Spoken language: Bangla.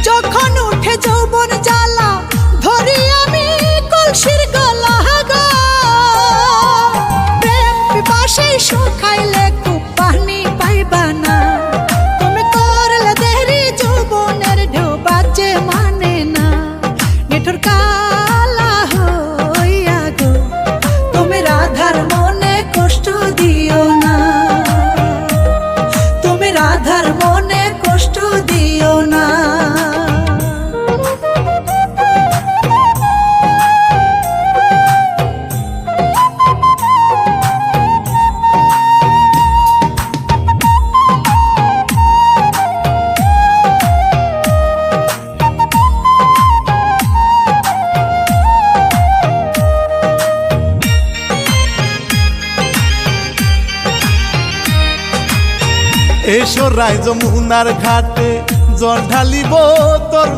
যখন উঠে যৌবন জ্বালা ধরি আমি কলসির গলা গো। প্রেম পিপাসে শুকাইলে খুব পানি পাইবা না। তুমি করলে দেরি যৌবনের ঢেউ বাজে মানে না। নিঠুর কালা হইয়া গো তুমি রাধার মনে কষ্ট দিও না। তুমি রাধার মনে কষ্ট দিও না। এসো রায় যমুনার ঘাটে জল ঢালিব তোর